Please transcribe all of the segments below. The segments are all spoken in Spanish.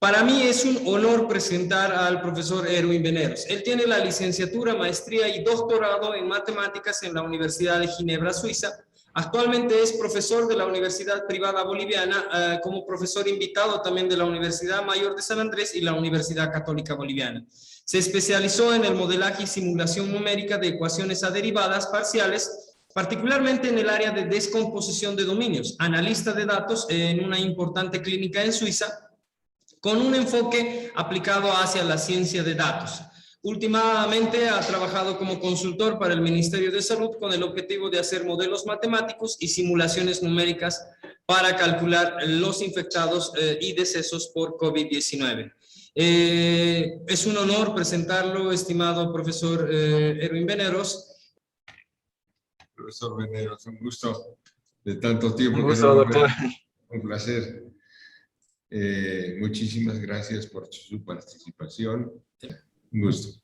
Para mí es un honor presentar al profesor Erwin Veneros. Él tiene la licenciatura, maestría y doctorado en matemáticas en la Universidad de Ginebra, Suiza. Actualmente es profesor de la Universidad Privada Boliviana, como profesor invitado también de la Universidad Mayor de San Andrés y la Universidad Católica Boliviana. Se especializó en el modelaje y simulación numérica de ecuaciones aderivadas parciales, particularmente en el área de descomposición de dominios, analista de datos en una importante clínica en Suiza, con un enfoque aplicado hacia la ciencia de datos. Últimamente ha trabajado como consultor para el Ministerio de Salud con el objetivo de hacer modelos matemáticos y simulaciones numéricas para calcular los infectados y decesos por COVID-19. Es un honor presentarlo, estimado profesor Erwin Veneros. Profesor Veneros, un gusto de tanto tiempo. Un gusto, doctor. Un placer. Muchísimas gracias por su participación. Un gusto.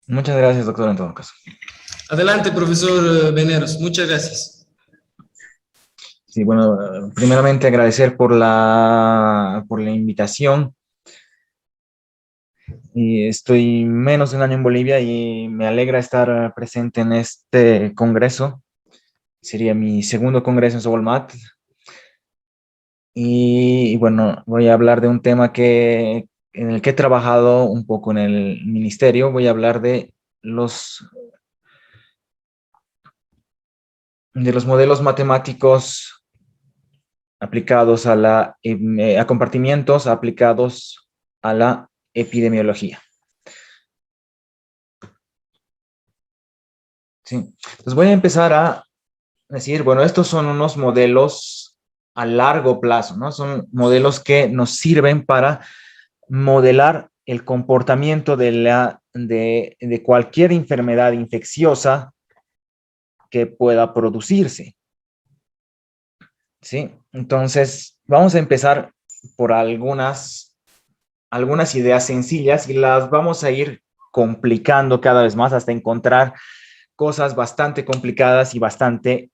Muchas gracias, doctor, en todo caso. Adelante, profesor Veneros. Muchas gracias. Sí, bueno, primeramente agradecer por la invitación. Y estoy menos de un año en Bolivia y me alegra estar presente en este congreso. Sería mi segundo congreso en Sobolmat. Y bueno, voy a hablar de un tema en el que he trabajado un poco en el ministerio. Voy a hablar de los modelos matemáticos aplicados a compartimientos aplicados a la epidemiología. Sí. Entonces voy a empezar a decir, bueno, estos son unos modelos a largo plazo, ¿no? Son modelos que nos sirven para modelar el comportamiento de cualquier enfermedad infecciosa que pueda producirse. ¿Sí? Entonces, vamos a empezar por algunas ideas sencillas y las vamos a ir complicando cada vez más hasta encontrar cosas bastante complicadas y bastante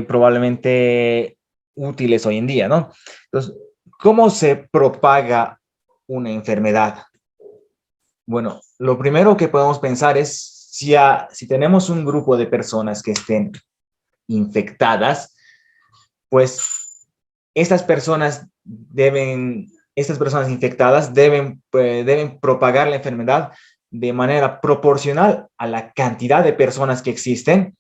probablemente útiles hoy en día, ¿no? Entonces, ¿cómo se propaga una enfermedad? Bueno, lo primero que podemos pensar es si tenemos un grupo de personas que estén infectadas, pues estas personas infectadas deben propagar la enfermedad de manera proporcional a la cantidad de personas que existen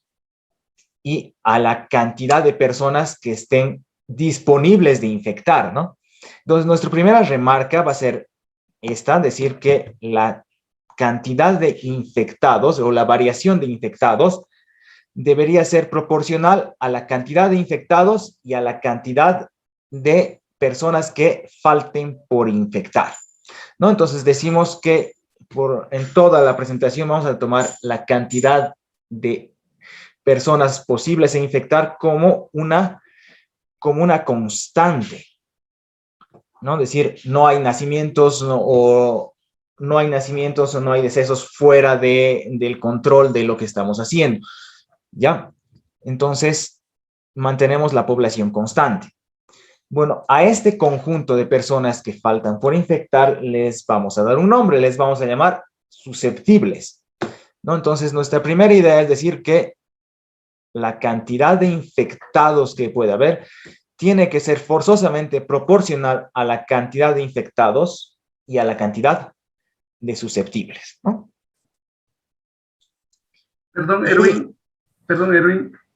y a la cantidad de personas que estén disponibles de infectar, ¿no? Entonces, nuestra primera remarca va a ser decir que la cantidad de infectados o la variación de infectados debería ser proporcional a la cantidad de infectados y a la cantidad de personas que falten por infectar, ¿no? Entonces, decimos que en toda la presentación vamos a tomar la cantidad de personas posibles a infectar como una constante, ¿no? Es decir, no hay nacimientos o no hay decesos fuera del control de lo que estamos haciendo, ¿ya? Entonces, mantenemos la población constante. Bueno, a este conjunto de personas que faltan por infectar les vamos a dar un nombre, les vamos a llamar susceptibles, ¿no? Entonces, nuestra primera idea es decir que la cantidad de infectados que puede haber tiene que ser forzosamente proporcional a la cantidad de infectados y a la cantidad de susceptibles, ¿no? Perdón, Erwin.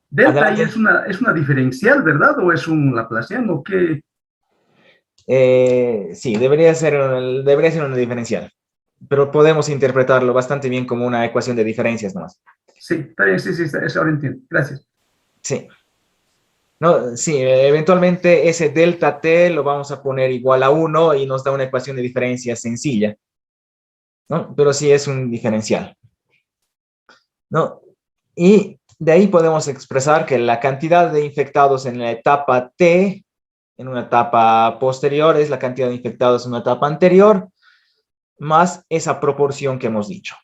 Delta ahí es una diferencial, ¿verdad? ¿O es un laplaciano? ¿O qué? Sí, debería ser una diferencial, pero podemos interpretarlo bastante bien como una ecuación de diferencias nomás. Sí, está bien, sí, eso ahora entiendo. Gracias. Sí. No, sí, eventualmente ese delta t lo vamos a poner igual a 1 y nos da una ecuación de diferencia sencilla, ¿no? Pero sí es un diferencial, ¿no? Y de ahí podemos expresar que la cantidad de infectados en la etapa t, en una etapa posterior, es la cantidad de infectados en una etapa anterior, más esa proporción que hemos dicho,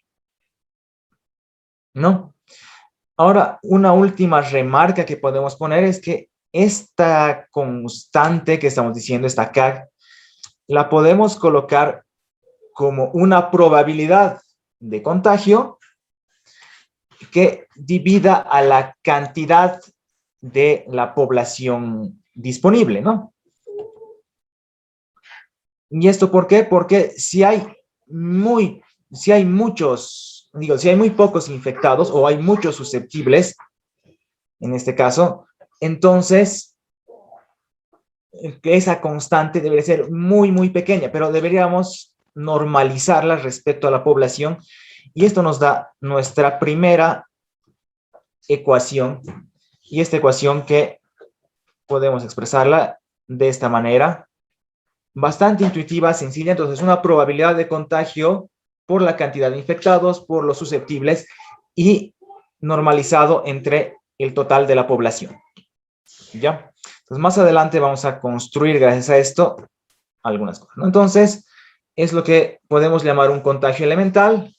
¿no? Ahora, una última remarca que podemos poner es que esta constante que estamos diciendo, esta K, la podemos colocar como una probabilidad de contagio que divida a la cantidad de la población disponible, ¿no? ¿Y esto por qué? Porque si hay muy pocos infectados o hay muchos susceptibles, en este caso, entonces esa constante debería ser muy, muy pequeña, pero deberíamos normalizarla respecto a la población, y esto nos da nuestra primera ecuación, y esta ecuación que podemos expresarla de esta manera, bastante intuitiva, sencilla. Entonces, una probabilidad de contagio por la cantidad de infectados, por los susceptibles, y normalizado entre el total de la población. ¿Ya? Entonces, más adelante vamos a construir, gracias a esto, algunas cosas, ¿no? Entonces, es lo que podemos llamar un contagio elemental.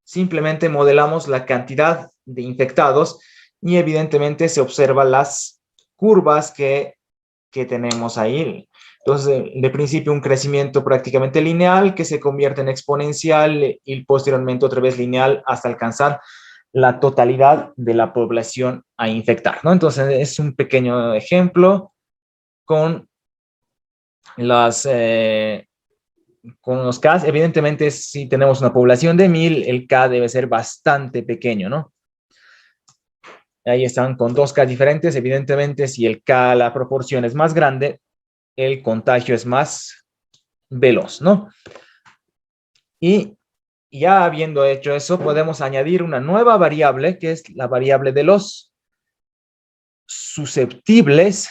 Simplemente modelamos la cantidad de infectados y evidentemente se observan las curvas que tenemos ahí. Entonces, de principio un crecimiento prácticamente lineal que se convierte en exponencial y posteriormente otra vez lineal hasta alcanzar la totalidad de la población a infectar, ¿no? Entonces, es un pequeño ejemplo con los K. Evidentemente, si tenemos una población de 1000, el K debe ser bastante pequeño, ¿no? Ahí están con 2 K diferentes. Evidentemente, si el K, la proporción es más grande, el contagio es más veloz, ¿no? Y ya habiendo hecho eso, podemos añadir una nueva variable, que es la variable de los susceptibles,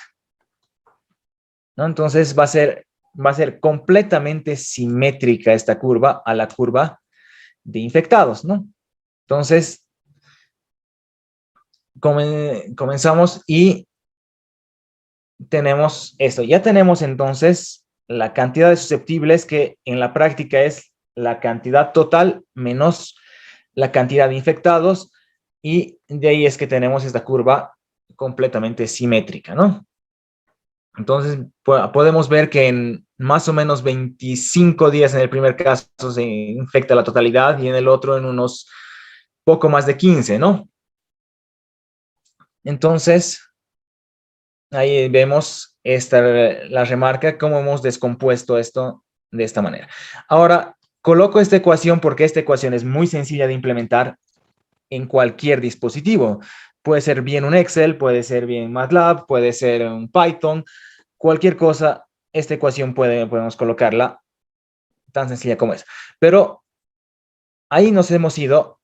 ¿no? Entonces va a ser completamente simétrica esta curva a la curva de infectados, ¿no? Entonces, comenzamos y tenemos esto. Ya tenemos entonces la cantidad de susceptibles, que en la práctica es la cantidad total menos la cantidad de infectados, y de ahí es que tenemos esta curva completamente simétrica, ¿no? Entonces, podemos ver que en más o menos 25 días en el primer caso se infecta la totalidad y en el otro en unos poco más de 15, ¿no? Entonces, ahí vemos la remarca, cómo hemos descompuesto esto de esta manera. Ahora, coloco esta ecuación porque esta ecuación es muy sencilla de implementar en cualquier dispositivo. Puede ser bien un Excel, puede ser bien MATLAB, puede ser un Python, cualquier cosa, esta ecuación podemos colocarla tan sencilla como es. Pero ahí nos hemos ido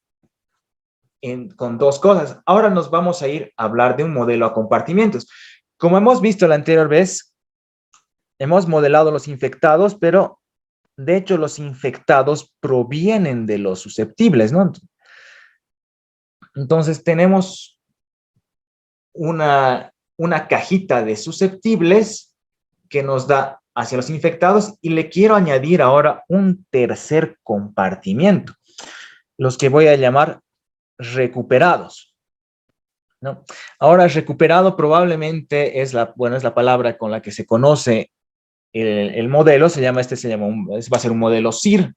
con 2 cosas. Ahora nos vamos a ir a hablar de un modelo a compartimientos. Como hemos visto la anterior vez, hemos modelado los infectados, pero de hecho los infectados provienen de los susceptibles, ¿no? Entonces tenemos una cajita de susceptibles que nos da hacia los infectados, y le quiero añadir ahora un tercer compartimiento, los que voy a llamar recuperados, ¿no? Ahora, recuperado probablemente es la palabra con la que se conoce el modelo. Va a ser un modelo SIR,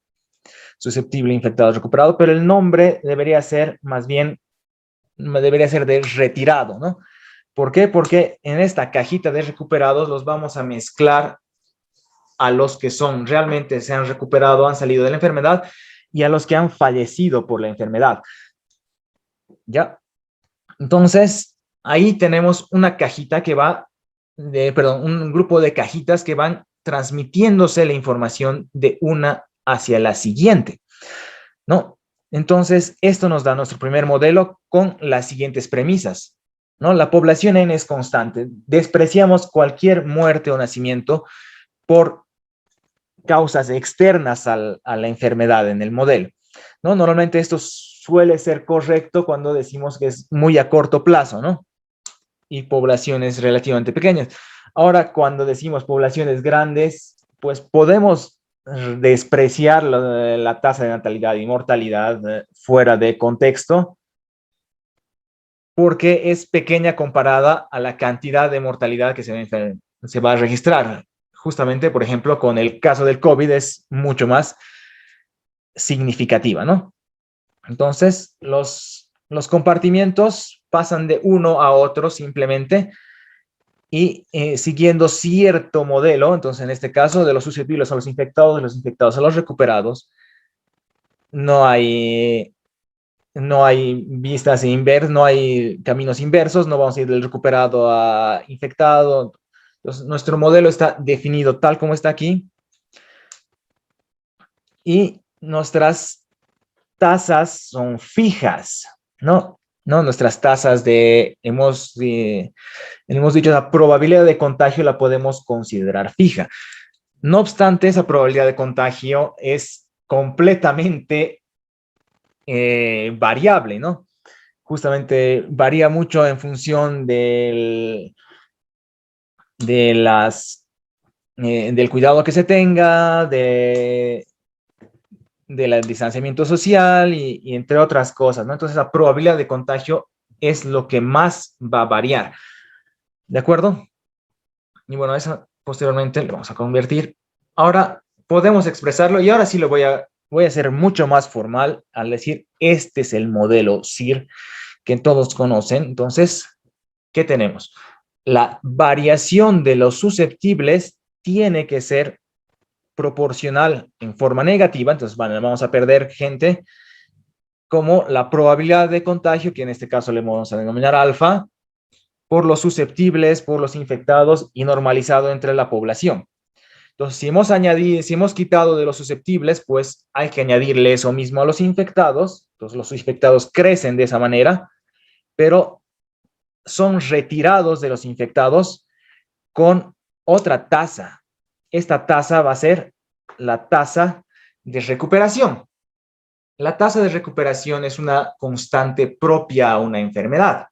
susceptible, infectado, recuperado, pero el nombre debería ser de retirado, ¿no? ¿Por qué? Porque en esta cajita de recuperados los vamos a mezclar a los que realmente se han recuperado, han salido de la enfermedad, y a los que han fallecido por la enfermedad. ¿Ya? Entonces, ahí tenemos una cajita que un grupo de cajitas que van transmitiéndose la información de una hacia la siguiente, ¿no? Entonces, esto nos da nuestro primer modelo con las siguientes premisas, ¿no? La población N es constante. Despreciamos cualquier muerte o nacimiento por causas externas a la enfermedad en el modelo, ¿no? Normalmente esto suele ser correcto cuando decimos que es muy a corto plazo, ¿no? Y poblaciones relativamente pequeñas. Ahora, cuando decimos poblaciones grandes, pues podemos despreciar la tasa de natalidad y mortalidad fuera de contexto, porque es pequeña comparada a la cantidad de mortalidad que se va a registrar. justamente, por ejemplo, con el caso del COVID es mucho más significativa, ¿no? Entonces, los compartimientos pasan de uno a otro simplemente y siguiendo cierto modelo. Entonces, en este caso, de los susceptibles a los infectados, de los infectados a los recuperados, no hay vistas inversas, no hay caminos inversos, no vamos a ir del recuperado a infectado. Entonces, nuestro modelo está definido tal como está aquí y nuestras tasas son fijas, ¿no? ¿No? Nuestras tasas hemos dicho, la probabilidad de contagio la podemos considerar fija. No obstante, esa probabilidad de contagio es completamente variable, ¿no? Justamente varía mucho en función del cuidado que se tenga, del distanciamiento social y entre otras cosas, ¿no? Entonces, la probabilidad de contagio es lo que más va a variar, ¿de acuerdo? Y bueno, eso posteriormente lo vamos a convertir. Ahora podemos expresarlo y ahora sí lo voy a ser mucho más formal al decir, este es el modelo SIR que todos conocen. Entonces, ¿qué tenemos? La variación de los susceptibles tiene que ser proporcional en forma negativa, entonces vamos a perder gente, como la probabilidad de contagio, que en este caso le vamos a denominar alfa, por los susceptibles, por los infectados y normalizado entre la población. Entonces, si hemos quitado de los susceptibles, pues hay que añadirle eso mismo a los infectados. Entonces, los infectados crecen de esa manera, pero son retirados de los infectados con otra tasa. Esta tasa va a ser la tasa de recuperación. La tasa de recuperación es una constante propia a una enfermedad.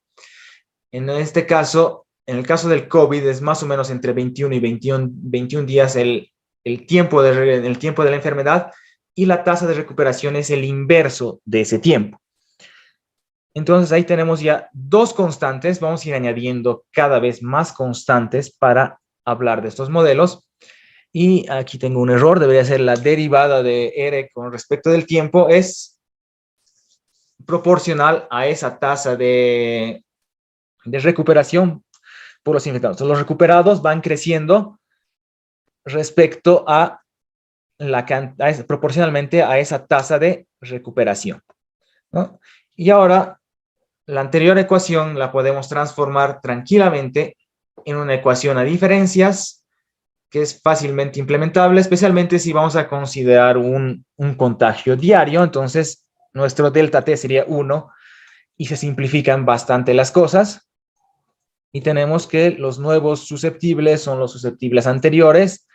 En este caso, en el caso del COVID, es más o menos entre 21 y 21 días el tiempo de la enfermedad, y la tasa de recuperación es el inverso de ese tiempo. Entonces, ahí tenemos ya dos constantes. Vamos a ir añadiendo cada vez más constantes para hablar de estos modelos. Y aquí tengo un error, debería ser la derivada de R con respecto del tiempo, es proporcional a esa tasa de recuperación por los infectados. Entonces, los recuperados van creciendo respecto a proporcionalmente a esa tasa de recuperación, ¿no? Y ahora, la anterior ecuación la podemos transformar tranquilamente en una ecuación a diferencias que es fácilmente implementable, especialmente si vamos a considerar un contagio diario. Entonces, nuestro delta T sería 1 y se simplifican bastante las cosas. Y tenemos que los nuevos susceptibles son los susceptibles anteriores,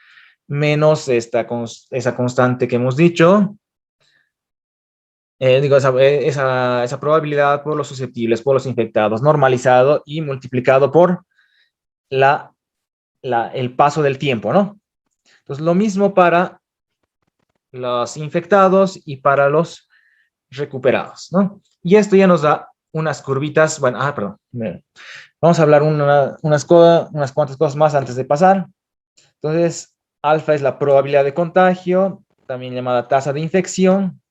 menos esa constante que hemos dicho. Esa probabilidad por los susceptibles, por los infectados, normalizado y multiplicado por el paso del tiempo, ¿no? Entonces, lo mismo para los infectados y para los recuperados, ¿no? Y esto ya nos da unas curvitas. Bueno, perdón. Vamos a hablar unas cuantas cosas más antes de pasar. Entonces, alfa es la probabilidad de contagio, también llamada tasa de infección.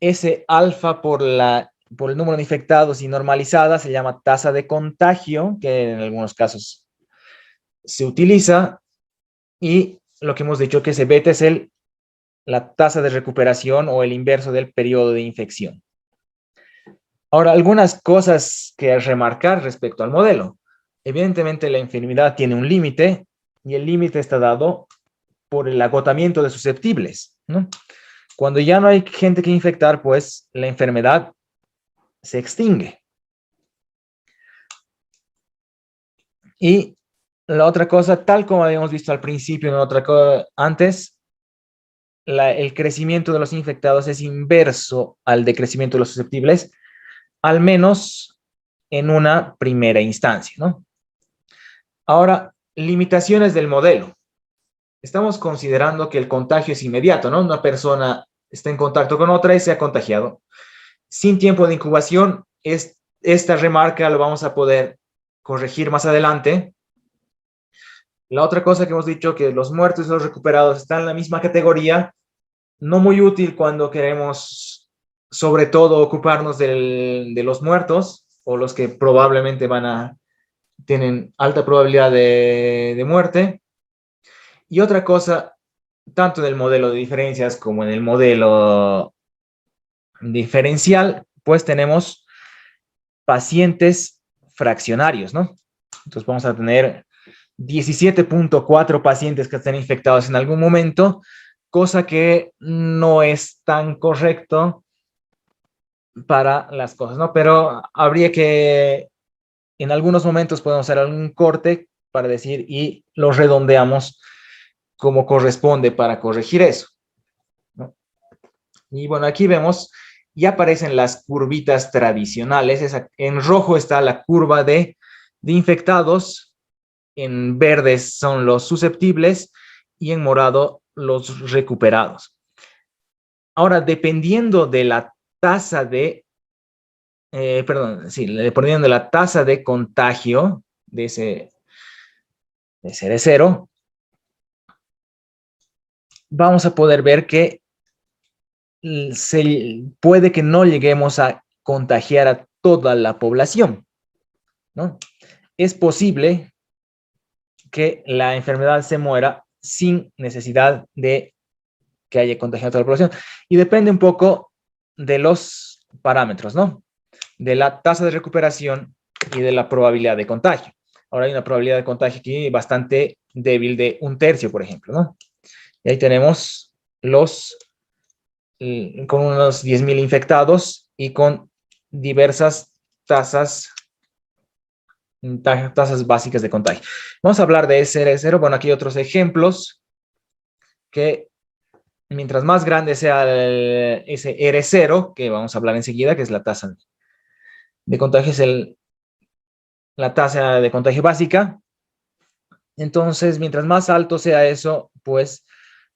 Ese alfa por el número de infectados y normalizada se llama tasa de contagio, que en algunos casos se utiliza. Y lo que hemos dicho que ese beta es la tasa de recuperación o el inverso del periodo de infección. Ahora, algunas cosas que remarcar respecto al modelo. Evidentemente, la enfermedad tiene un límite y el límite está dado por el agotamiento de susceptibles, ¿no? Cuando ya no hay gente que infectar, pues la enfermedad se extingue. Y la otra cosa, tal como habíamos visto al principio, antes, el crecimiento de los infectados es inverso al decrecimiento de los susceptibles, al menos en una primera instancia, ¿no? Ahora, limitaciones del modelo. Estamos considerando que el contagio es inmediato, ¿no? Una persona está en contacto con otra y se ha contagiado. Sin tiempo de incubación, esta remarca lo vamos a poder corregir más adelante. La otra cosa que hemos dicho, que los muertos y los recuperados están en la misma categoría, no muy útil cuando queremos, sobre todo, ocuparnos de los muertos o los que probablemente tienen alta probabilidad de muerte. Y otra cosa, tanto en el modelo de diferencias como en el modelo diferencial, pues tenemos pacientes fraccionarios, ¿no? Entonces vamos a tener 17.4 pacientes que estén infectados en algún momento, cosa que no es tan correcto para las cosas, ¿no? Pero habría que, en algunos momentos podemos hacer algún corte para decir y los redondeamos como corresponde para corregir eso, ¿no? Y bueno, aquí vemos, ya aparecen las curvitas tradicionales. En rojo está la curva de infectados, en verdes son los susceptibles y en morado los recuperados. Ahora, dependiendo de la tasa dependiendo de la tasa de contagio de ese R0, vamos a poder ver que puede que no lleguemos a contagiar a toda la población, ¿no? Es posible que la enfermedad se muera sin necesidad de que haya contagiado a toda la población. Y depende un poco de los parámetros, ¿no? De la tasa de recuperación y de la probabilidad de contagio. Ahora hay una probabilidad de contagio aquí bastante débil de 1/3, por ejemplo, ¿no? Y ahí tenemos con unos 10.000 infectados y con diversas tasas básicas de contagio. Vamos a hablar de SR0. Bueno, aquí hay otros ejemplos que mientras más grande sea ese R0, que vamos a hablar enseguida, que es la tasa de contagio, es la tasa de contagio básica. Entonces, mientras más alto sea eso, pues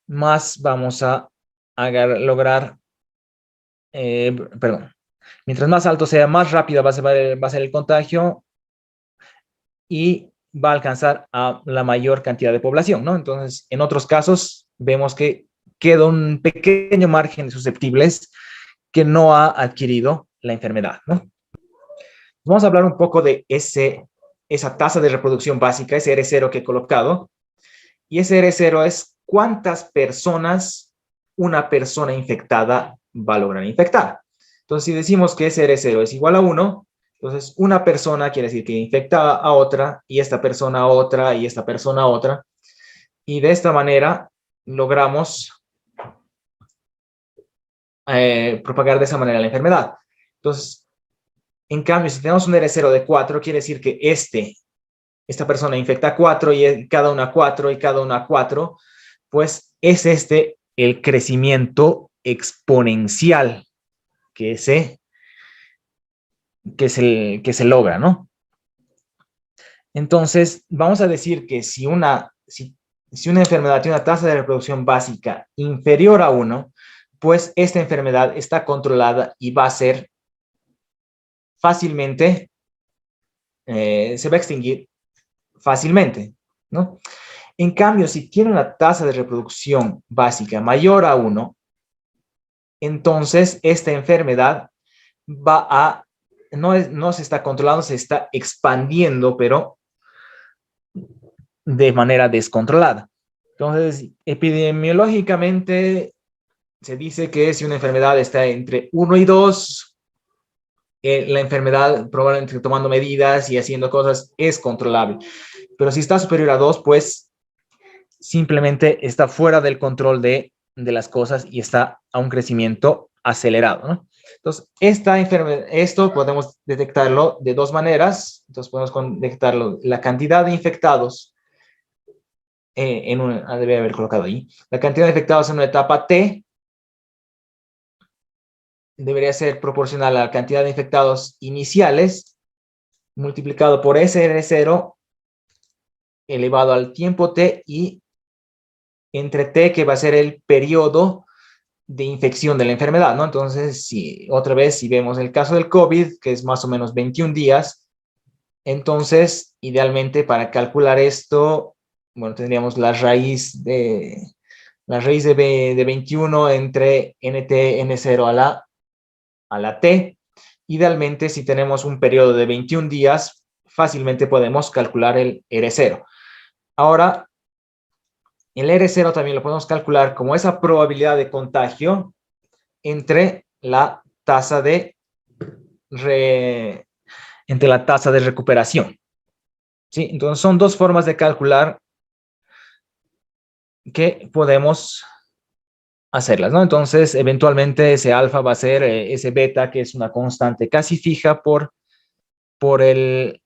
más vamos a lograr, mientras más alto sea, más rápido va a ser el contagio y va a alcanzar a la mayor cantidad de población, ¿no? Entonces, en otros casos, vemos que queda un pequeño margen de susceptibles que no ha adquirido la enfermedad, ¿no? Vamos a hablar un poco de esa tasa de reproducción básica, ese R0 que he colocado. Y ese R0 es cuántas personas una persona infectada va a lograr infectar. Entonces, si decimos que ese R0 es igual a 1, entonces una persona quiere decir que infecta a otra, y esta persona a otra, y esta persona a otra. Y de esta manera logramos propagar de esa manera la enfermedad. Entonces, en cambio, si tenemos un R0 de 4, quiere decir que esta persona infecta a 4 y cada una a 4 y cada una a 4, pues es el crecimiento exponencial que se logra, ¿no? Entonces, vamos a decir que si una enfermedad tiene una tasa de reproducción básica inferior a 1, pues esta enfermedad está controlada y va a ser fácilmente, se va a extinguir fácilmente, ¿no? En cambio, si tiene una tasa de reproducción básica mayor a 1, entonces esta enfermedad no se está controlando, se está expandiendo, pero de manera descontrolada. Entonces, epidemiológicamente se dice que si una enfermedad está entre 1 y 2, la enfermedad, probablemente tomando medidas y haciendo cosas, es controlable. Pero si está superior a 2, pues simplemente está fuera del control de las cosas y está a un crecimiento acelerado, ¿no? Entonces, esto podemos detectarlo de dos maneras. Entonces, podemos detectarlo, la cantidad de infectados, debería haber colocado ahí, la cantidad de infectados en una etapa T debería ser proporcional a la cantidad de infectados iniciales multiplicado por SR0 elevado al tiempo T y entre T, que va a ser el periodo de infección de la enfermedad, ¿no? Entonces, si vemos el caso del COVID, que es más o menos 21 días, entonces, idealmente, para calcular esto, bueno, tendríamos la raíz de 21 entre nt n0 a la t. Idealmente, si tenemos un periodo de 21 días, fácilmente podemos calcular el R0. Ahora, el R0 también lo podemos calcular como esa probabilidad de contagio entre la tasa de recuperación. ¿Sí? Entonces, son dos formas de calcular que podemos hacerlas, ¿no? Entonces, eventualmente ese alfa va a ser ese beta, que es una constante casi fija por el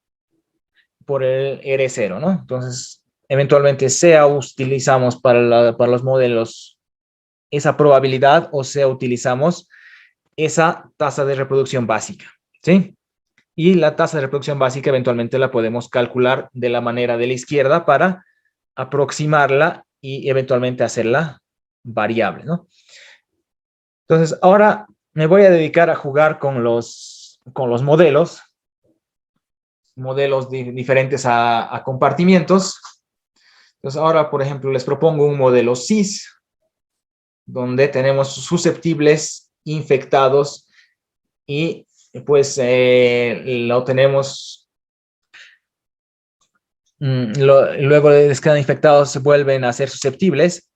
R0, ¿no? Entonces, eventualmente sea utilizamos para los modelos esa probabilidad o sea utilizamos esa tasa de reproducción básica, ¿sí? Y la tasa de reproducción básica eventualmente la podemos calcular de la manera de la izquierda para aproximarla y eventualmente hacerla variable, ¿no? Entonces, ahora me voy a dedicar a jugar con los modelos diferentes a compartimientos. Entonces, ahora, por ejemplo, les propongo un modelo cis, donde tenemos susceptibles, infectados, y pues lo tenemos, luego de que quedan infectados se vuelven a ser susceptibles,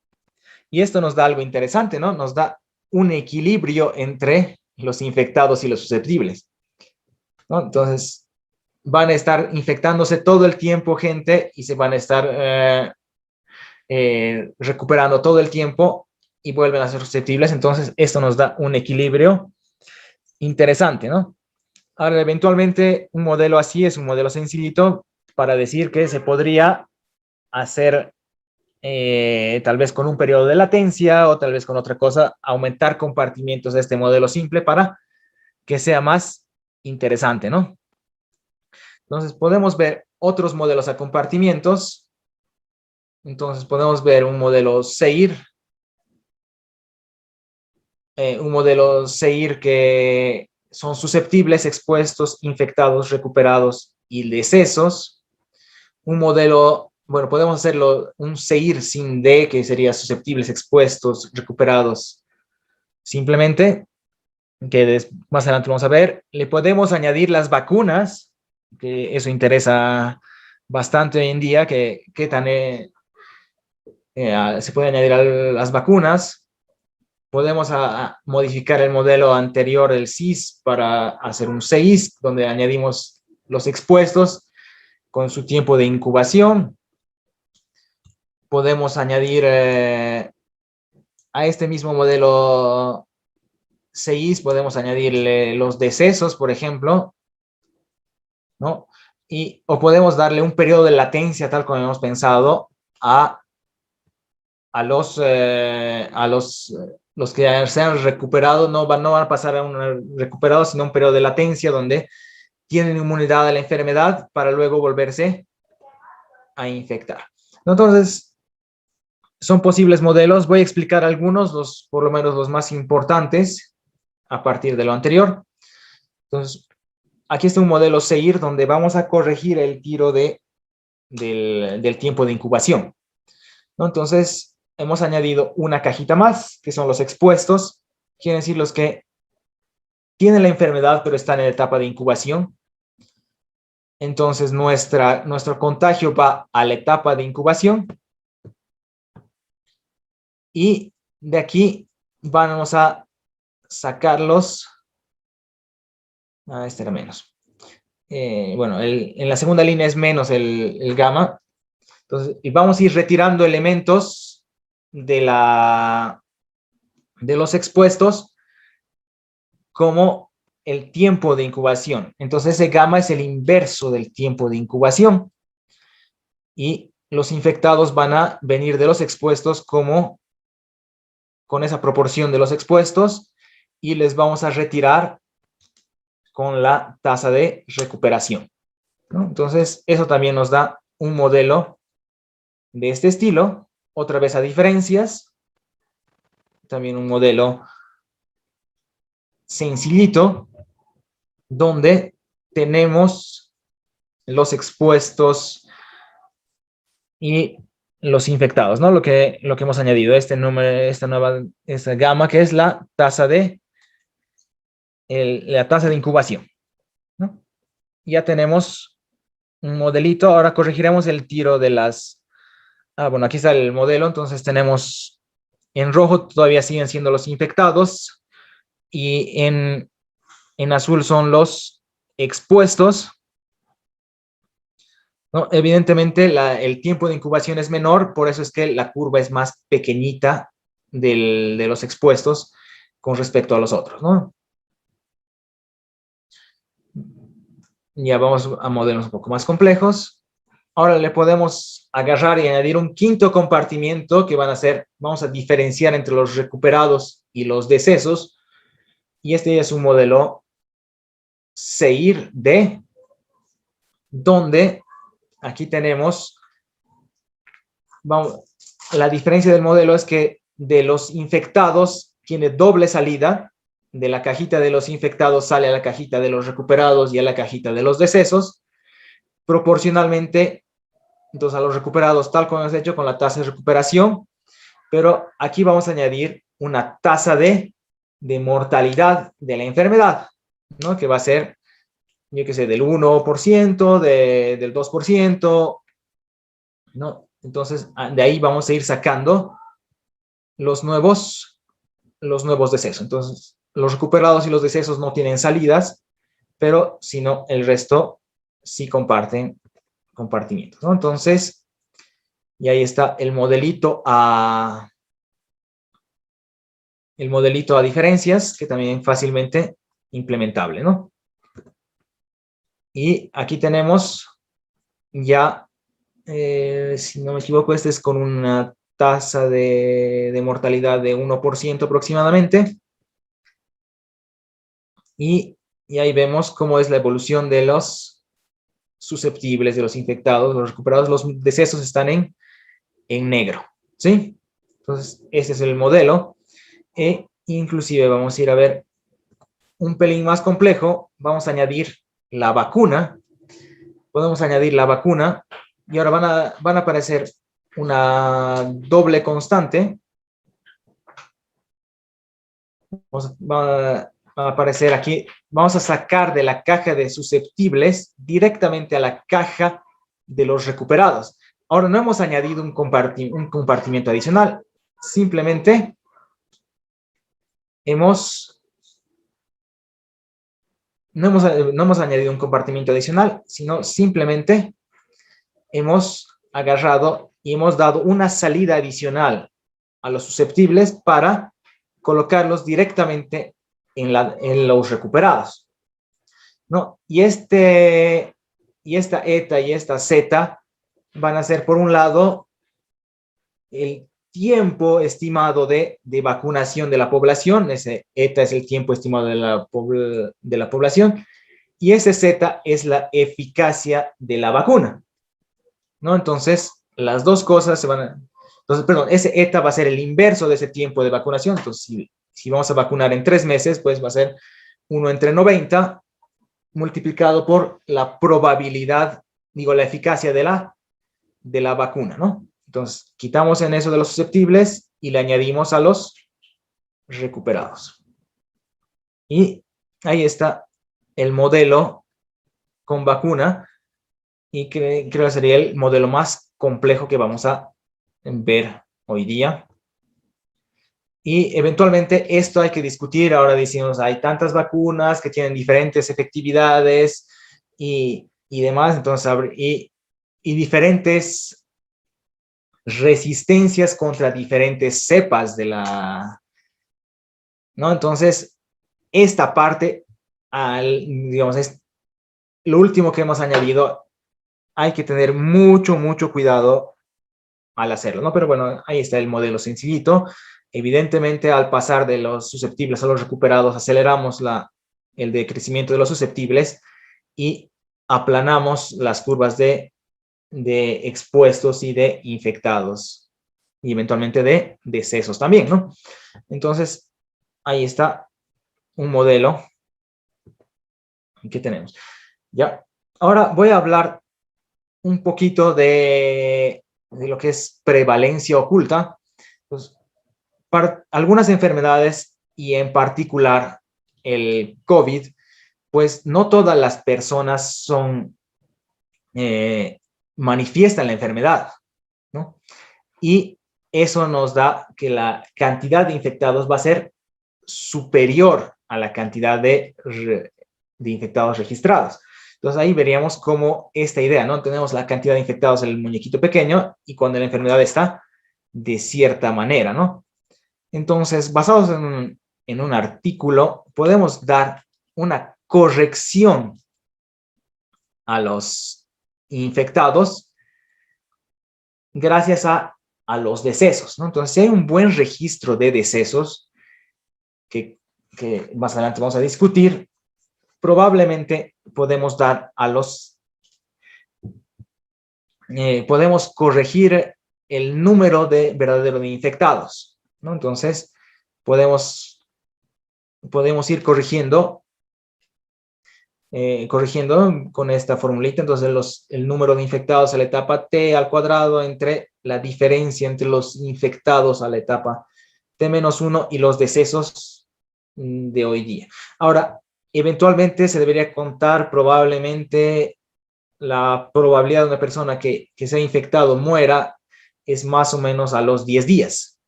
y esto nos da algo interesante, ¿no? Nos da un equilibrio entre los infectados y los susceptibles, ¿no? Entonces, van a estar infectándose todo el tiempo gente y se van a estar recuperando todo el tiempo y vuelven a ser susceptibles. Entonces, esto nos da un equilibrio interesante, ¿no? Ahora, eventualmente, un modelo así es un modelo sencillito para decir que se podría hacer tal vez con un periodo de latencia o tal vez con otra cosa, aumentar compartimientos de este modelo simple para que sea más interesante, ¿no? Entonces, podemos ver otros modelos a compartimientos. Entonces, podemos ver un modelo SEIR. Un modelo SEIR que son susceptibles, expuestos, infectados, recuperados y decesos. Un modelo, bueno, podemos hacerlo un SEIR sin D, que sería susceptibles, expuestos, recuperados. Simplemente, que más adelante vamos a ver, le podemos añadir las vacunas, que eso interesa bastante hoy en día, que tan se puede añadir a las vacunas. Podemos modificar el modelo anterior, el CIS, para hacer un CIS, donde añadimos los expuestos con su tiempo de incubación. Podemos añadir a este mismo modelo CIS, podemos añadirle los decesos, por ejemplo, ¿no? O podemos darle un periodo de latencia, tal como hemos pensado, a los que se han recuperado, no van a pasar a un recuperado, sino un periodo de latencia donde tienen inmunidad a la enfermedad para luego volverse a infectar. Entonces, son posibles modelos. Voy a explicar algunos, por lo menos los más importantes, a partir de lo anterior. Entonces, aquí está un modelo SEIR donde vamos a corregir el tiro del tiempo de incubación, ¿no? Entonces, hemos añadido una cajita más, que son los expuestos, quieren decir los que tienen la enfermedad pero están en la etapa de incubación. Entonces, nuestro contagio va a la etapa de incubación. Y de aquí vamos a sacarlos. Este era menos. Bueno, en la segunda línea es menos el gamma. Entonces, y vamos a ir retirando elementos de los expuestos como el tiempo de incubación. Entonces, ese gamma es el inverso del tiempo de incubación. Y los infectados van a venir de los expuestos con esa proporción de los expuestos, y les vamos a retirar con la tasa de recuperación, ¿no? Entonces, eso también nos da un modelo de este estilo. Otra vez a diferencias. También un modelo sencillito, donde tenemos los expuestos y los infectados, ¿no? Lo que hemos añadido, esta gama que es la tasa de incubación, ¿no? Ya tenemos un modelito. Ahora corregiremos el tiro de las... bueno, aquí está el modelo. Entonces tenemos en rojo todavía siguen siendo los infectados y en azul son los expuestos, ¿no? Evidentemente el tiempo de incubación es menor, por eso es que la curva es más pequeñita de los expuestos con respecto a los otros, ¿no? Ya vamos a modelos un poco más complejos. Ahora le podemos agarrar y añadir un quinto compartimiento que vamos a diferenciar entre los recuperados y los decesos. Y este es un modelo SEIR-D, donde aquí tenemos, la diferencia del modelo es que de los infectados tiene doble salida. De la cajita de los infectados sale a la cajita de los recuperados y a la cajita de los decesos, proporcionalmente, entonces a los recuperados, tal como hemos hecho con la tasa de recuperación, pero aquí vamos a añadir una tasa de mortalidad de la enfermedad, ¿no? Que va a ser, yo qué sé, del 1%, del 2%, ¿no? Entonces, de ahí vamos a ir sacando los nuevos decesos. Entonces, los recuperados y los decesos no tienen salidas, pero sino el resto sí comparten compartimientos, ¿no? Entonces, y ahí está el modelito a diferencias, que también fácilmente implementable, ¿no? Y aquí tenemos ya, si no me equivoco, este es con una tasa de mortalidad de 1% aproximadamente. Y ahí vemos cómo es la evolución de los susceptibles, de los infectados, los recuperados. Los decesos están en negro, ¿sí? Entonces, este es el modelo. Inclusive vamos a ir a ver un pelín más complejo. Vamos a añadir la vacuna. Podemos añadir la vacuna y ahora van a aparecer una doble constante. Va a aparecer aquí. Vamos a sacar de la caja de susceptibles directamente a la caja de los recuperados. Ahora no hemos añadido un compartimiento adicional. Simplemente no hemos añadido un compartimiento adicional, sino simplemente hemos agarrado y hemos dado una salida adicional a los susceptibles para colocarlos directamente en los recuperados, ¿no? Y esta eta y esta zeta van a ser, por un lado, el tiempo estimado de vacunación de la población. Ese eta es el tiempo estimado de la población, y ese zeta es la eficacia de la vacuna, ¿no? Entonces, las dos cosas se van a... Entonces, perdón, ese eta va a ser el inverso de ese tiempo de vacunación. Entonces, si vamos a vacunar en 3 meses, pues va a ser 1/90 multiplicado por la probabilidad, la eficacia de la vacuna, ¿no? Entonces, quitamos en eso de los susceptibles y le añadimos a los recuperados. Y ahí está el modelo con vacuna, y creo que sería el modelo más complejo que vamos a ver hoy día. Y eventualmente esto hay que discutir. Ahora decimos, hay tantas vacunas que tienen diferentes efectividades y demás, entonces, y diferentes resistencias contra diferentes cepas ¿no? Entonces, esta parte, digamos, es lo último que hemos añadido. Hay que tener mucho cuidado al hacerlo, ¿no? Pero bueno, ahí está el modelo sencillito. Evidentemente, al pasar de los susceptibles a los recuperados, aceleramos el decrecimiento de los susceptibles y aplanamos las curvas de expuestos y de infectados, y eventualmente de decesos también, ¿no? Entonces, ahí está un modelo que tenemos. Ya, ahora voy a hablar un poquito de de lo que es prevalencia oculta, pues, para algunas enfermedades y en particular el COVID, pues no todas las personas manifiestan la enfermedad, ¿no? Y eso nos da que la cantidad de infectados va a ser superior a la cantidad de infectados registrados. Entonces ahí veríamos cómo esta idea, ¿no? Tenemos la cantidad de infectados en el muñequito pequeño y cuando la enfermedad está de cierta manera, ¿no? Entonces, basados en un artículo, podemos dar una corrección a los infectados gracias a los decesos, ¿no? Entonces, si hay un buen registro de decesos, que más adelante vamos a discutir, probablemente podemos dar a los... podemos corregir el número de verdaderos infectados, ¿no? Entonces, podemos ir corrigiendo con esta formulita. Entonces, el número de infectados a la etapa t al cuadrado entre la diferencia entre los infectados a la etapa t-1 y los decesos de hoy día. Ahora, eventualmente se debería contar probablemente la probabilidad de una persona que sea infectado muera es más o menos a los 10 días,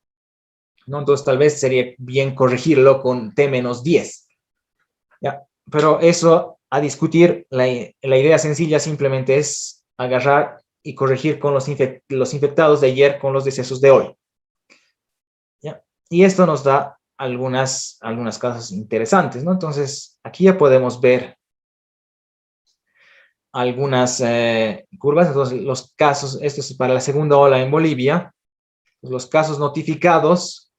¿no? Entonces tal vez sería bien corregirlo con t-10. ¿Ya? Pero eso a discutir, la idea sencilla simplemente es agarrar y corregir con los infectados de ayer con los decesos de hoy. ¿Ya? Y esto nos da algunas cosas interesantes, ¿no? Entonces aquí ya podemos ver algunas curvas. Entonces los casos, esto es para la segunda ola en Bolivia, los casos notificados,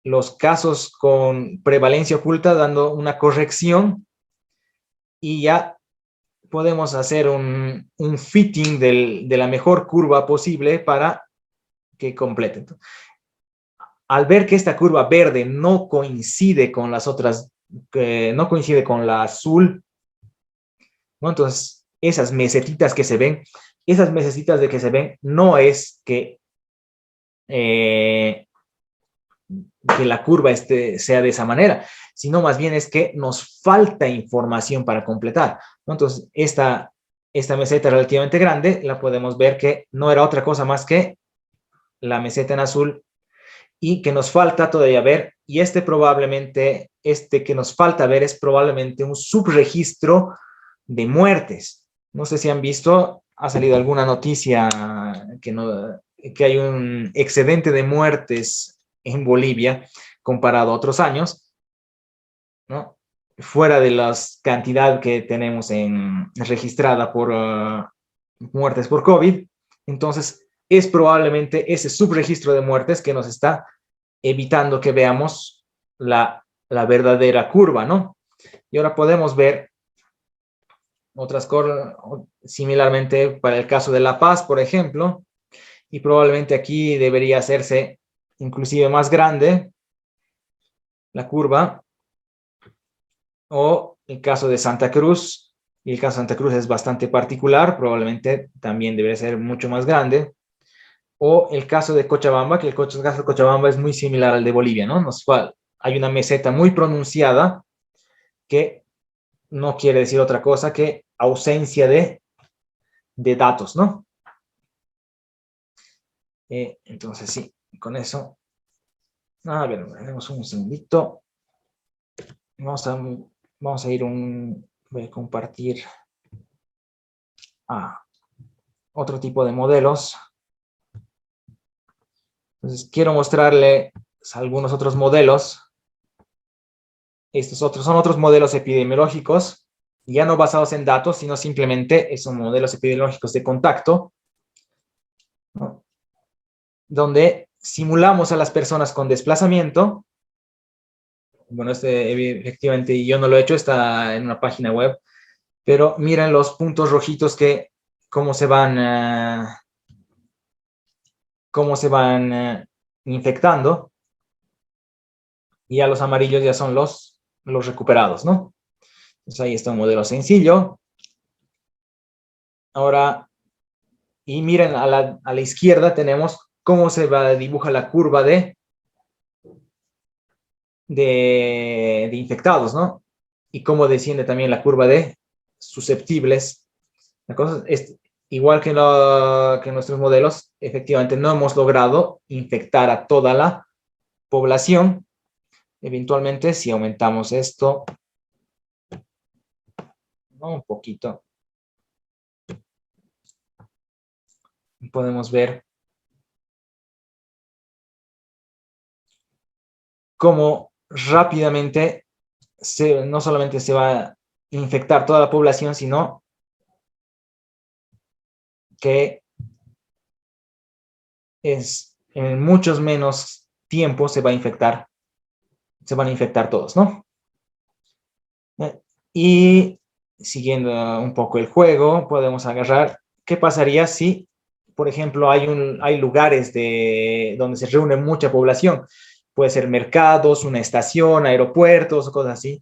los casos con prevalencia oculta dando una corrección y ya podemos hacer un fitting de la mejor curva posible para que complete. Al ver que esta curva verde no coincide con las otras, no coincide con la azul, ¿no? Entonces esas mesetitas que se ven, no es que la curva sea de esa manera, sino más bien es que nos falta información para completar, ¿no? Entonces, esta meseta relativamente grande, la podemos ver que no era otra cosa más que la meseta en azul y que nos falta todavía ver, y probablemente, que nos falta ver es probablemente un subregistro de muertes. No sé si han visto, ha salido alguna noticia que hay un excedente de muertes en Bolivia comparado a otros años, ¿no? Fuera de la cantidad que tenemos registrada por muertes por COVID. Entonces, es probablemente ese subregistro de muertes que nos está evitando que veamos la verdadera curva, ¿no? Y ahora podemos ver otras cosas, similarmente para el caso de La Paz, por ejemplo, y probablemente aquí debería hacerse inclusive más grande la curva, o el caso de Santa Cruz, y el caso de Santa Cruz es bastante particular, probablemente también debería ser mucho más grande, o el caso de Cochabamba, que el caso de Cochabamba es muy similar al de Bolivia, ¿no? Hay una meseta muy pronunciada que no quiere decir otra cosa que ausencia de datos, ¿no? Entonces, sí, con eso. A ver, tenemos un segundito. Vamos a voy a compartir otro tipo de modelos. Entonces, quiero mostrarle algunos otros modelos. Estos son otros modelos epidemiológicos, ya no basados en datos, sino simplemente son modelos epidemiológicos de contacto, ¿no? Donde simulamos a las personas con desplazamiento. Bueno, efectivamente yo no lo he hecho, está en una página web, pero miren los puntos rojitos cómo se van infectando, y a los amarillos ya son los recuperados, ¿no? Entonces ahí está un modelo sencillo. Ahora, Y miren, a la izquierda tenemos cómo se dibuja la curva de infectados, ¿no? Y cómo desciende también la curva de susceptibles. La cosa es igual que nuestros modelos, efectivamente no hemos logrado infectar a toda la población. Eventualmente, si aumentamos esto, ¿no? Un poquito, podemos ver cómo rápidamente no solamente se va a infectar toda la población, sino que en muchos menos tiempo se van a infectar todos, ¿no? Y siguiendo un poco el juego, podemos agarrar, ¿qué pasaría si, por ejemplo, hay lugares donde se reúne mucha población? Puede ser mercados, una estación, aeropuertos, cosas así,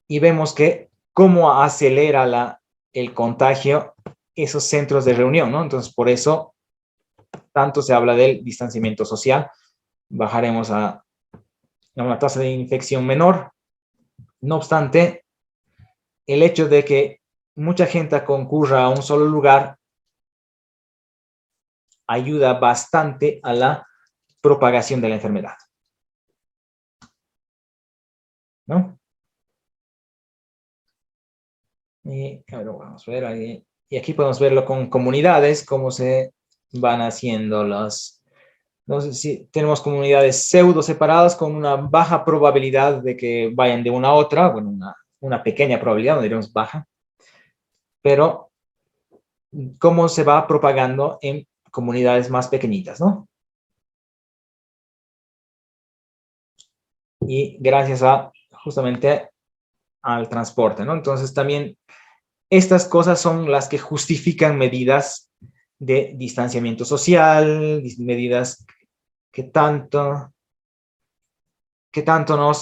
y vemos que cómo acelera el contagio esos centros de reunión, ¿no? Entonces, por eso tanto se habla del distanciamiento social. Bajaremos a una tasa de infección menor. No obstante, el hecho de que mucha gente concurra a un solo lugar ayuda bastante a la propagación de la enfermedad, ¿no? Y ahora vamos a ver ahí. Y aquí podemos verlo con comunidades, cómo se van haciendo no sé si tenemos comunidades pseudo separadas con una baja probabilidad de que vayan de una a otra, bueno, una pequeña probabilidad, no diremos baja, pero cómo se va propagando en comunidades más pequeñitas, ¿no? Y gracias justamente al transporte, ¿no? Entonces también estas cosas son las que justifican medidas de distanciamiento social, medidas que tanto, que tanto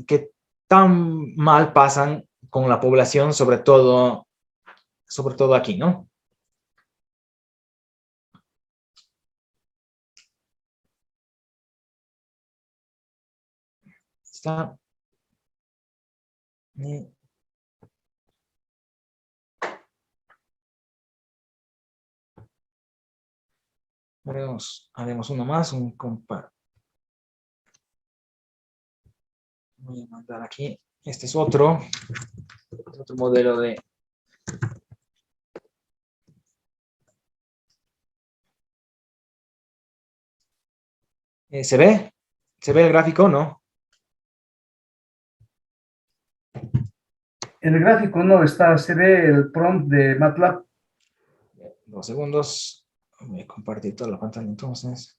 que tan mal pasan con la población, sobre todo aquí, ¿no? Está. Haremos uno más, un compar. Voy a mandar aquí. Este es otro modelo de. ¿Se ve? ¿Se ve el gráfico o no? En el gráfico no está, se ve el prompt de MATLAB. 2 segundos. Voy a compartir toda la pantalla entonces.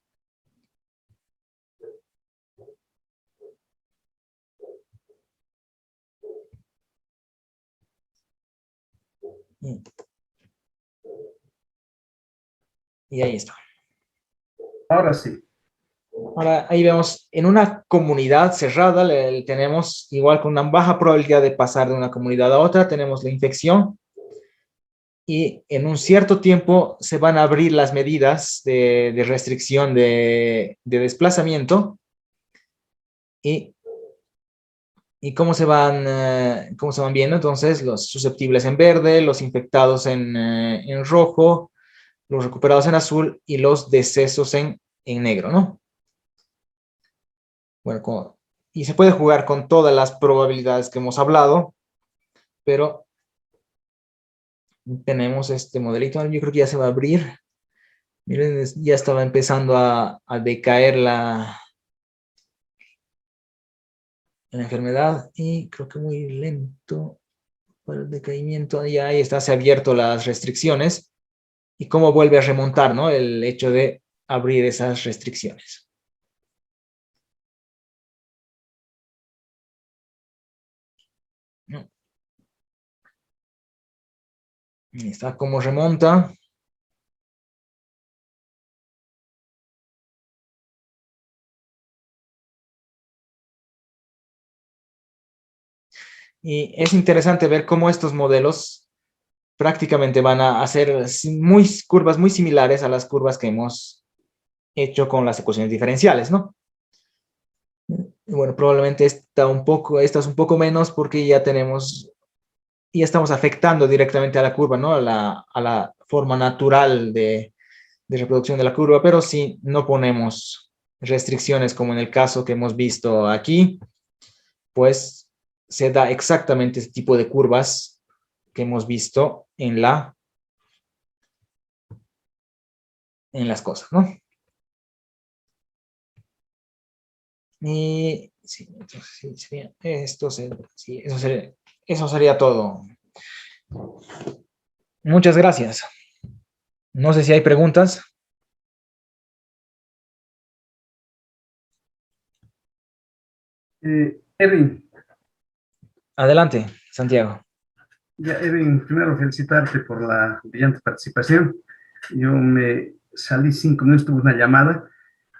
Y ahí está. Ahora sí. Ahora, ahí vemos, en una comunidad cerrada tenemos, igual con una baja probabilidad de pasar de una comunidad a otra, tenemos la infección y en un cierto tiempo se van a abrir las medidas de restricción de desplazamiento y cómo se van viendo. Entonces, los susceptibles en verde, los infectados en rojo, los recuperados en azul y los decesos en negro, ¿no? Bueno, y se puede jugar con todas las probabilidades que hemos hablado, pero tenemos este modelito. Yo creo que ya se va a abrir. Miren, ya estaba empezando a decaer la enfermedad y creo que muy lento para el decaimiento. Ya ahí está, se han abierto las restricciones y cómo vuelve a remontar, ¿no? El hecho de abrir esas restricciones. ¿No? Ahí está cómo remonta. Y es interesante ver cómo estos modelos prácticamente van a hacer curvas muy similares a las curvas que hemos hecho con las ecuaciones diferenciales, ¿no? Y bueno, probablemente esta es un poco menos porque ya estamos afectando directamente a la curva, ¿no? A la forma natural de reproducción de la curva, pero si no ponemos restricciones como en el caso que hemos visto aquí, pues se da exactamente ese tipo de curvas que hemos visto en las cosas, ¿no? Y sí, entonces sí, sería eso sería todo. Muchas gracias. No sé si hay preguntas. Erwin, Adelante, Santiago. ya, Erwin, primero felicitarte por la brillante participación. Yo me salí 5 minutos, tuve una llamada,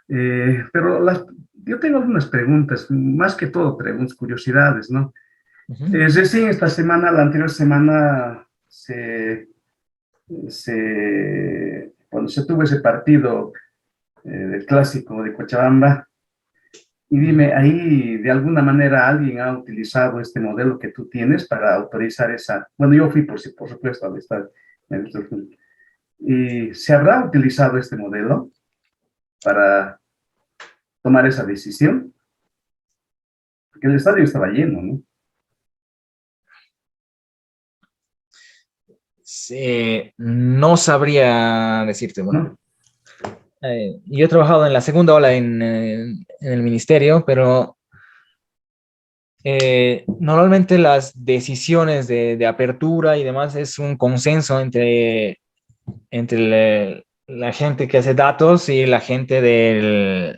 pero yo tengo algunas preguntas, más que todo preguntas, curiosidades, ¿no? Recién esta semana, la anterior semana, cuando se tuvo ese partido del clásico de Cochabamba, y dime, ahí de alguna manera alguien ha utilizado este modelo que tú tienes para autorizar esa. Bueno, yo fui, por supuesto, al estadio. ¿Y se habrá utilizado este modelo para tomar esa decisión? Porque el estadio estaba lleno, ¿no? No sabría decirte, bueno. ¿No? Yo he trabajado en la segunda ola en el ministerio, pero normalmente las decisiones de apertura y demás es un consenso entre la gente que hace datos y la gente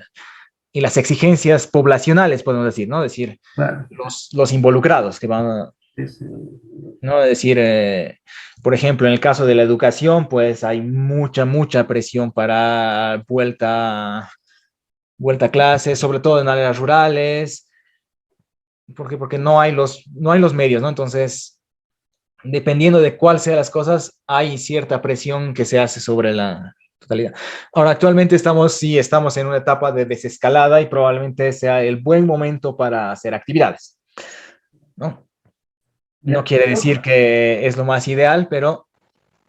y las exigencias poblacionales, podemos decir, ¿no? Es decir, Claro. los involucrados que van a, ¿no? Es decir, por ejemplo, en el caso de la educación, pues hay mucha presión para vuelta a clases, sobre todo en áreas rurales, porque no hay los medios, ¿no? Entonces, dependiendo de cuál sea las cosas, hay cierta presión que se hace sobre la totalidad. Ahora, actualmente estamos en una etapa de desescalada y probablemente sea el buen momento para hacer actividades, ¿no? No quiere decir que es lo más ideal, pero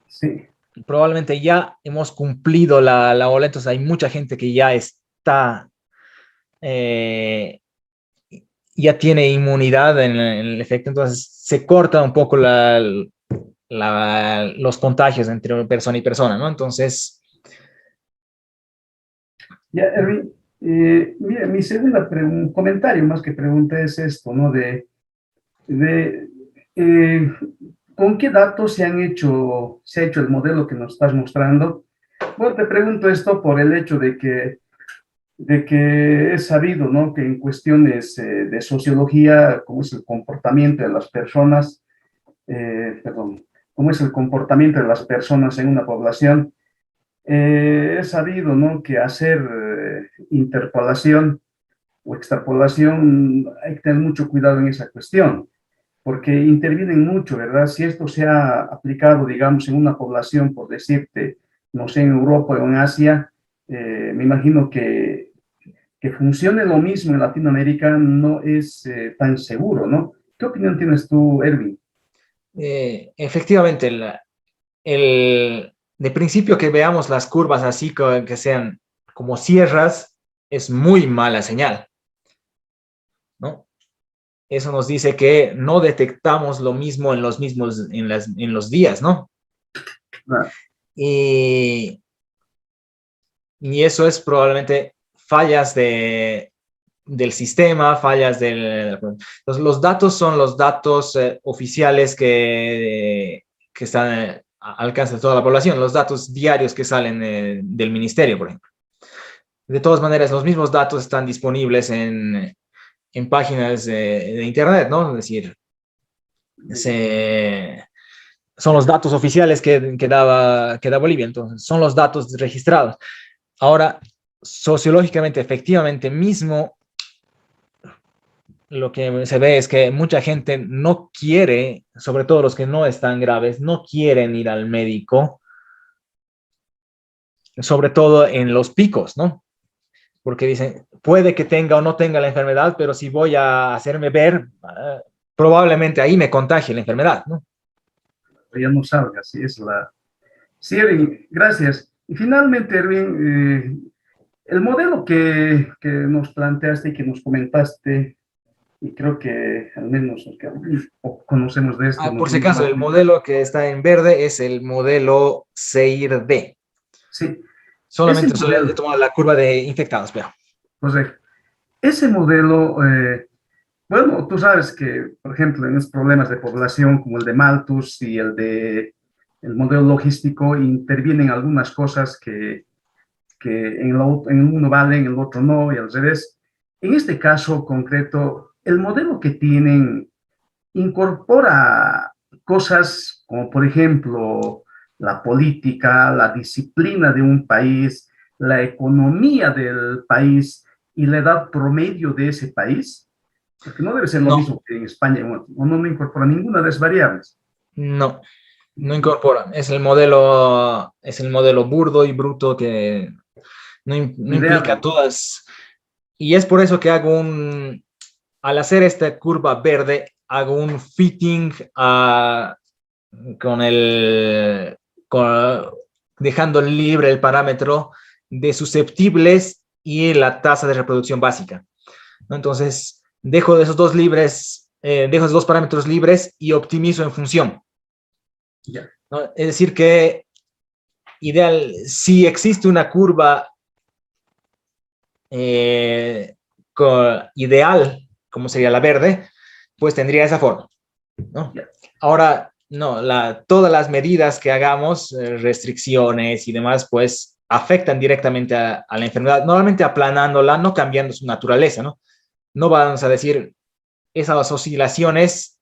sí, probablemente ya hemos cumplido la ola, entonces hay mucha gente que ya está, ya tiene inmunidad en el efecto, entonces se corta un poco los contagios entre persona y persona, ¿no? Entonces... Ya, Erwin, mira, mi segunda comentario más que pregunta es esto, ¿no? ¿Con qué datos se ha hecho el modelo que nos estás mostrando? Bueno, te pregunto esto por el hecho de que es sabido, ¿no? Que en cuestiones de sociología, cómo es el comportamiento de las personas, cómo es el comportamiento de las personas en una población, es sabido, ¿no? Que hacer interpolación o extrapolación hay que tener mucho cuidado en esa cuestión, porque intervienen mucho, ¿verdad? Si esto se ha aplicado, digamos, en una población, por decirte, no sé, en Europa o en Asia, me imagino que funcione lo mismo en Latinoamérica no es tan seguro, ¿no? ¿Qué opinión tienes tú, Erwin? Efectivamente, de principio que veamos las curvas así que sean como sierras es muy mala señal, ¿no? Eso nos dice que no detectamos lo mismo en los días, ¿no? Ah. Y eso es probablemente fallas del sistema, fallas entonces, los datos son los datos oficiales que están al alcance de toda la población, los datos diarios que salen del ministerio, por ejemplo. De todas maneras, los mismos datos están disponibles en páginas de internet, ¿no? Es decir, son los datos oficiales que da Bolivia, entonces son los datos registrados. Ahora, sociológicamente, efectivamente, mismo lo que se ve es que mucha gente no quiere, sobre todo los que no están graves, no quieren ir al médico, sobre todo en los picos, ¿no? Porque dicen, puede que tenga o no tenga la enfermedad, pero si voy a hacerme ver, probablemente ahí me contagie la enfermedad, ¿no? Ya no salga, así es la... Sí, Erwin, gracias. Y finalmente, Erwin, el modelo que nos planteaste y que nos comentaste, y creo que al menos los que conocemos de esto... Por si acaso, el modelo que está en verde es el modelo CEIR-D. Sí. Solamente he tomado la curva de infectados, pero... Correcto. Ese modelo, bueno, tú sabes que, por ejemplo, en los problemas de población como el de Malthus y el modelo logístico intervienen algunas cosas que en uno valen, en el otro no, y al revés. En este caso concreto, el modelo que tienen incorpora cosas como, por ejemplo, la política, la disciplina de un país, la economía del país y la edad promedio de ese país, porque no debe ser lo mismo que en España, no incorpora ninguna de esas variables. No, no incorpora. Es el modelo burdo y bruto que no implica todas. Y es por eso que al hacer esta curva verde, hago un fitting dejando libre el parámetro de susceptibles y la tasa de reproducción básica, ¿no? Entonces, dejo esos dos parámetros libres y optimizo en función. Yeah. ¿No? Es decir que si existe una curva ideal, como sería la verde, pues tendría esa forma, ¿no? Yeah. Ahora, no, todas las medidas que hagamos, restricciones y demás, pues afectan directamente a la enfermedad, normalmente aplanándola, no cambiando su naturaleza, ¿no? No vamos a decir esas oscilaciones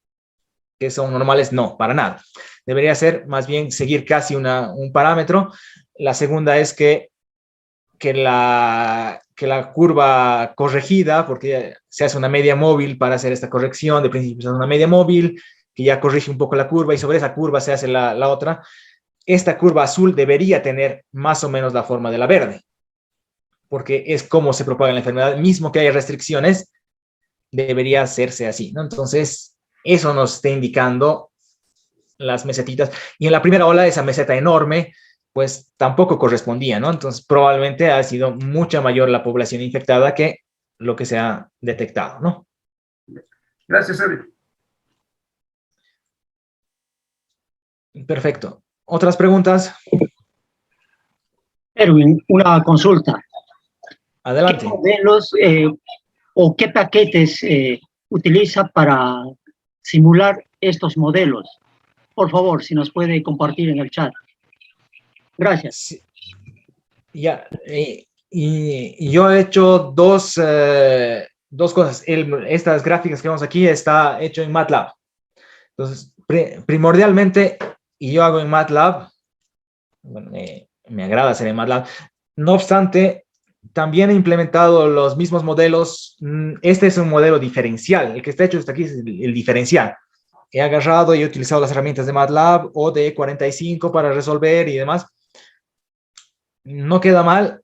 que son normales, no, para nada. Debería ser más bien seguir casi un parámetro. La segunda es que la curva corregida, porque se hace una media móvil para hacer esta corrección, de principio se hace una media móvil, que ya corrige un poco la curva, y sobre esa curva se hace la otra. Esta curva azul debería tener más o menos la forma de la verde, porque es como se propaga la enfermedad, mismo que haya restricciones, debería hacerse así, ¿no? Entonces, eso nos está indicando las mesetitas. Y en la primera ola, esa meseta enorme, pues tampoco correspondía, ¿no? Entonces, probablemente ha sido mucha mayor la población infectada que lo que se ha detectado, ¿no? Gracias, Eric. Perfecto. ¿Otras preguntas? Erwin, una consulta. Adelante. ¿Qué modelos o qué paquetes utiliza para simular estos modelos? Por favor, si nos puede compartir en el chat. Gracias. Sí. Ya, y yo he hecho dos cosas. Estas gráficas que vemos aquí está hecho en MATLAB. Entonces, primordialmente, y yo hago en MATLAB, bueno, me agrada hacer en MATLAB. No obstante, también he implementado los mismos modelos. Este es un modelo diferencial. El que está hecho hasta aquí es el diferencial. He agarrado y he utilizado las herramientas de MATLAB o de 45 para resolver y demás. No queda mal,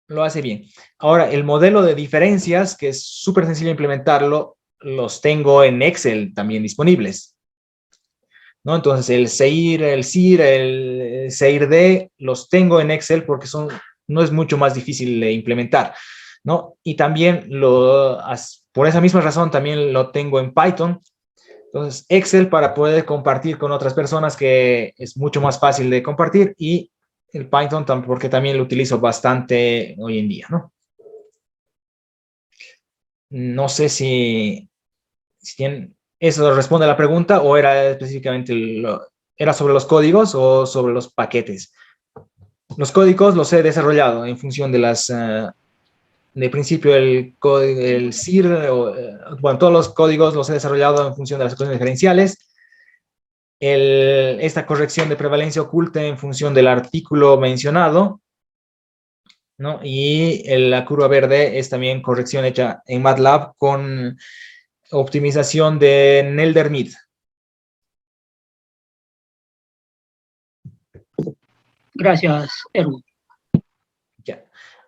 lo hace bien. Ahora, el modelo de diferencias, que es súper sencillo implementarlo, los tengo en Excel también disponibles, ¿no? Entonces, el CEIR, el CIR, el CEIR-D, los tengo en Excel porque no es mucho más difícil de implementar, ¿no? Y también, por esa misma razón, también lo tengo en Python. Entonces, Excel para poder compartir con otras personas, que es mucho más fácil de compartir, y el Python porque también lo utilizo bastante hoy en día, ¿no? No sé si eso responde a la pregunta o era específicamente era sobre los códigos o sobre los paquetes. Los códigos los he desarrollado en función de de principio el CIR, bueno, todos los códigos los he desarrollado en función de las ecuaciones diferenciales. Esta corrección de prevalencia oculta en función del artículo mencionado, ¿no? Y la curva verde es también corrección hecha en MATLAB con optimización de Neldermid. Gracias, Erwin. Ya.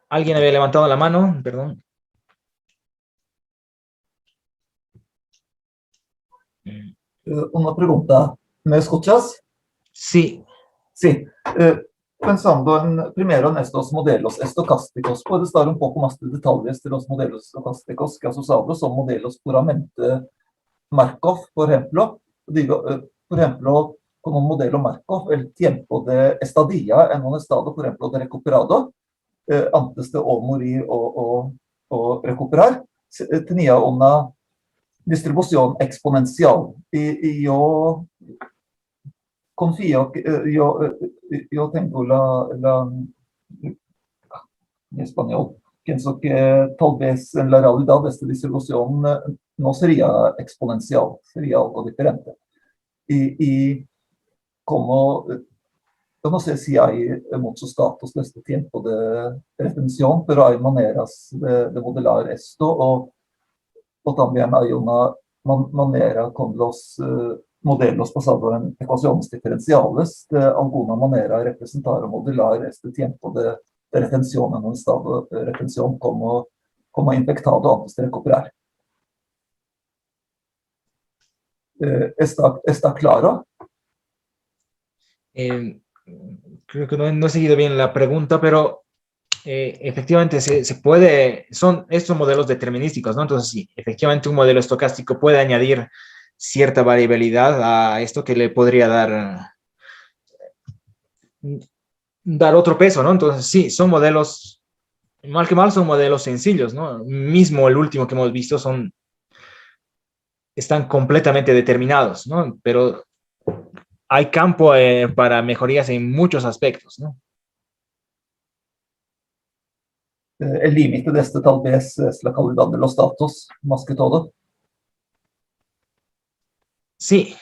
¿Alguien había levantado la mano? Perdón. Una pregunta. ¿Me escuchas? Sí. Sí. Pensando primero en estos modelos estocásticos, ¿puedes dar un poco más de detalles de los modelos estocásticos que has usado? ¿Son modelos puramente Markov, por ejemplo? Digo, por ejemplo, con un modelo Markov, el tiempo de estadía en un estado, por ejemplo, de recuperado, antes de morir o recuperar, tenía una distribución exponencial. Y yo confío que yo tengo en español, pienso que tal vez en la realidad esta distribución no sería exponencial, sería algo diferente. Y como, yo no sé si hay muchos datos de este tiempo de retención, pero hay maneras de modelar esto, o también hay una manera con los modelos basados en ecuaciones diferenciales, de alguna manera representar o modelar este tiempo de retención en un estado de retención como infectado antes de recuperar. ¿Está claro? Creo que no he seguido bien la pregunta, pero efectivamente se puede, son estos modelos determinísticos, ¿no? Entonces, sí, efectivamente un modelo estocástico puede añadir cierta variabilidad a esto que le podría dar otro peso, ¿no? Entonces, sí, son modelos, mal que mal, son modelos sencillos, ¿no? Mismo el último que hemos visto están completamente determinados, ¿no? Pero hay campo para mejorías en muchos aspectos, ¿no? El límite de este tal vez es la calidad de los datos, más que todo. Sí,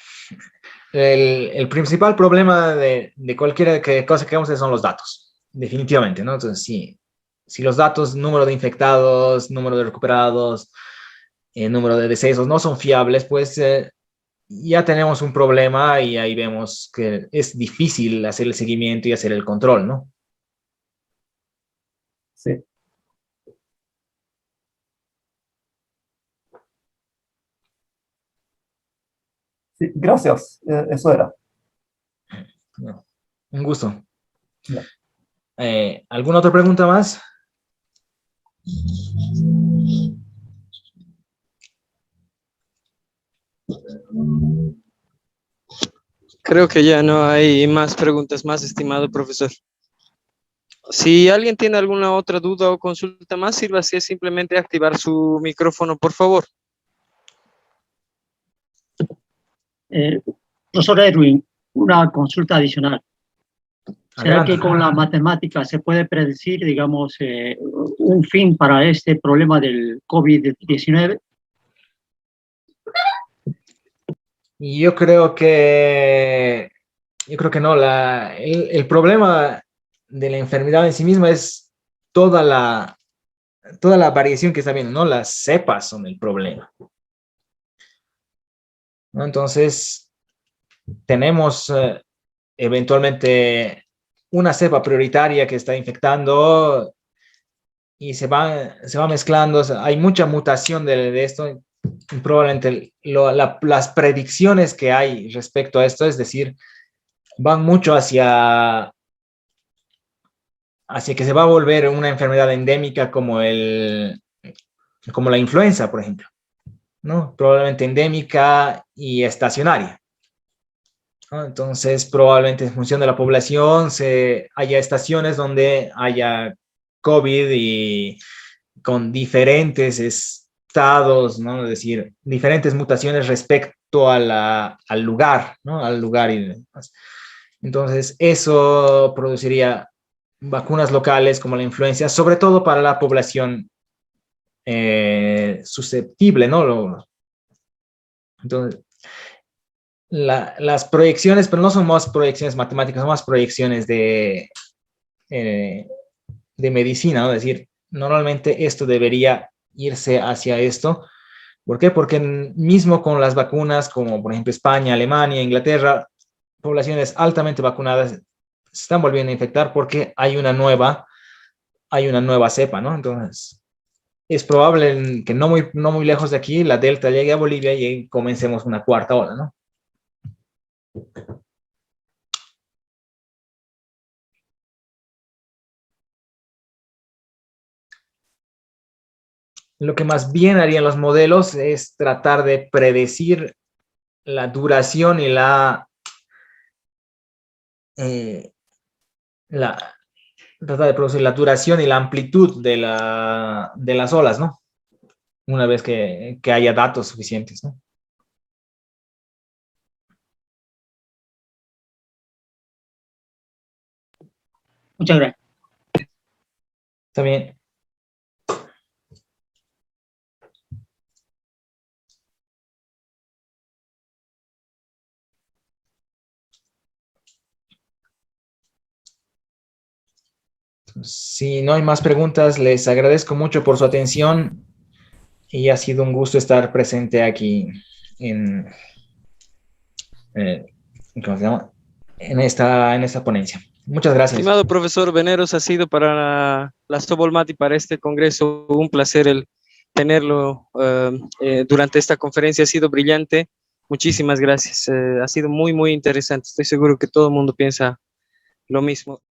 el principal problema de cualquier cosa que hagamos son los datos, definitivamente, ¿no? Entonces, sí, si los datos, número de infectados, número de recuperados, número de decesos no son fiables, pues ya tenemos un problema y ahí vemos que es difícil hacer el seguimiento y hacer el control, ¿no? Sí. Sí, gracias. Eso era. No, un gusto. Ya. ¿Alguna otra pregunta más? Creo que ya no hay más preguntas más, estimado profesor. Si alguien tiene alguna otra duda o consulta más, sírvase simplemente activar su micrófono, por favor. Profesor Erwin, una consulta adicional. ¿Será Adelante. que con la matemática se puede predecir, digamos, un fin para este problema del COVID-19? Yo creo que no. El problema de la enfermedad en sí misma es toda la variación que está viendo, ¿no? Las cepas son el problema, ¿no? Entonces, tenemos eventualmente una cepa prioritaria que está infectando y se va mezclando. O sea, hay mucha mutación de esto. Y probablemente las predicciones que hay respecto a esto, es decir, van mucho hacia que se va a volver una enfermedad endémica como la influenza, por ejemplo, ¿no? Probablemente endémica y estacionaria, ¿no? Entonces, probablemente en función de la población haya estaciones donde haya COVID y con diferentes estados, ¿no? Es decir, diferentes mutaciones respecto al lugar, ¿no? Al lugar y demás. Entonces, eso produciría vacunas locales como la influenza, sobre todo para la población susceptible, ¿no? Entonces, las proyecciones, pero no son más proyecciones matemáticas, son más proyecciones de medicina, ¿no? Es decir, normalmente esto debería irse hacia esto, ¿Por qué? Porque mismo con las vacunas, como por ejemplo España, Alemania, Inglaterra, poblaciones altamente vacunadas se están volviendo a infectar porque hay una nueva cepa, ¿no? Entonces, es probable que no muy lejos de aquí la Delta llegue a Bolivia y ahí comencemos una cuarta ola, ¿no? Lo que más bien harían los modelos es tratar de predecir la duración y tratar de producir la duración y la amplitud de las olas, ¿no? Una vez que haya datos suficientes, ¿no? Muchas gracias. Está bien. Si no hay más preguntas, les agradezco mucho por su atención y ha sido un gusto estar presente aquí en, ¿cómo se llama? En esta ponencia. Muchas gracias. Estimado profesor Veneros, ha sido para la Sobolmat y para este congreso un placer el tenerlo durante esta conferencia. Ha sido brillante. Muchísimas gracias. Ha sido muy, muy interesante. Estoy seguro que todo el mundo piensa lo mismo.